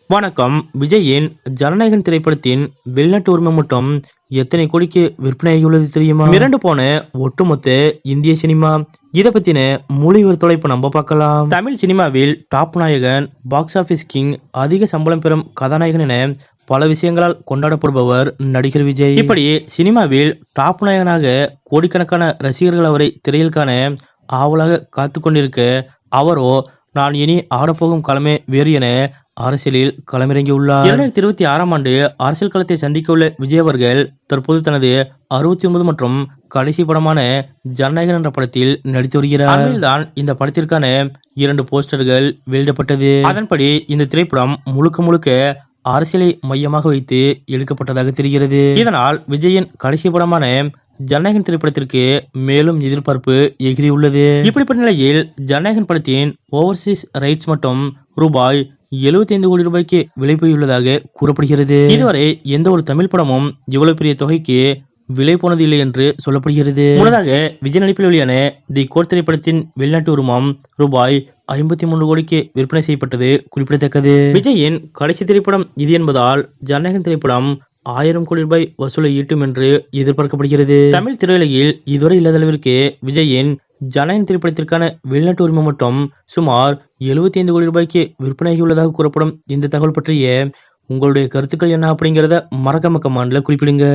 வணக்கம். விஜயின் ஜனநாயகன் திரைப்படத்தின் வெளிநாட்டு உரிமை மட்டும் எத்தனை கோடிக்கு விற்பனையாகியுள்ளது தெரியுமா? மிரண்டு போன ஒட்டுமொத்த இந்திய சினிமா. இத பத்தின முழு விவரத்தோட இப்ப நம்ம பார்க்கலாம். தமிழ் சினிமாவில் டாப் நாயகன், பாக்ஸ் ஆபீஸ் கிங், அதிக சம்பளம் பெறும் கதாநாயகன் என பல விஷயங்களால் கொண்டாடப்படுபவர் நடிகர் விஜய். இப்படி சினிமாவில் டாப் நாயகனாக கோடிக்கணக்கான ரசிகர்கள் அவரை திரையில் காண ஆவலாக காத்து கொண்டிருக்க, அவரோ நான் இனி ஆடப்போகும் களமே வேறு என அரசியலில் களமிறங்கியுள்ளார். 2026ஆம் ஆண்டு அரசியல் களத்தை சந்திக்க உள்ள விஜய் அவர்கள் தற்போது தனது 69 மற்றும் கடைசி படமான ஜனநாயகன் என்ற படத்தில் நடித்து வருகிறார். தான் இந்த படத்திற்கான 2 போஸ்டர்கள் வெளியிடப்பட்டது. அதன்படி இந்த திரைப்படம் முழுக்க அரசியலை மையமாக வைத்து எடுக்கப்பட்டதாக தெரிகிறது. இதனால் விஜயின் கடைசி படமான ஜனநாயகன் திரைப்படத்திற்கு மேலும் எதிர்பார்ப்பு எகிரியுள்ளது. இப்படிப்பட்ட நிலையில் ஜனநாயகன் படத்தின் ஓவர்சீஸ் ரைட்ஸ் மட்டும் ரூபாய் 75 கோடி ரூபாய்க்கு விலை போயுள்ளதாக கூறப்படுகிறது. இதுவரை எந்த ஒரு தமிழ் படமும் இவ்வளவு பெரிய தொகைக்கு விலை போனது இல்லை என்று சொல்லப்படுகிறது. முன்னதாக விஜய் நடிப்பில் வெளியான தி கோட் திரைப்படத்தின் வெளிநாட்டு உரிமம் ரூபாய் 53 கோடிக்கு விற்பனை செய்யப்பட்டது குறிப்பிடத்தக்கது. விஜயின் கடைசி திரைப்படம் இது என்பதால் ஜனநாயகன் திரைப்படம் 1000 கோடி ரூபாய் வசூலை ஈட்டும் என்று எதிர்பார்க்கப்படுகிறது. தமிழ் திரையுலகில் இதுவரை இல்லாத அளவிற்கு விஜயின் ஜனநாயகன் திரைப்படத்திற்கான வெளிநாட்டு உரிமை மட்டும் சுமார் 75 கோடி ரூபாய்க்கு விற்பனையாகியுள்ளதாக கூறப்படும் இந்த தகவல் பற்றிய உங்களுடைய கருத்துக்கள் என்ன அப்படிங்கிறத மறக்காம கமெண்ட்ல குறிப்பிடுங்க.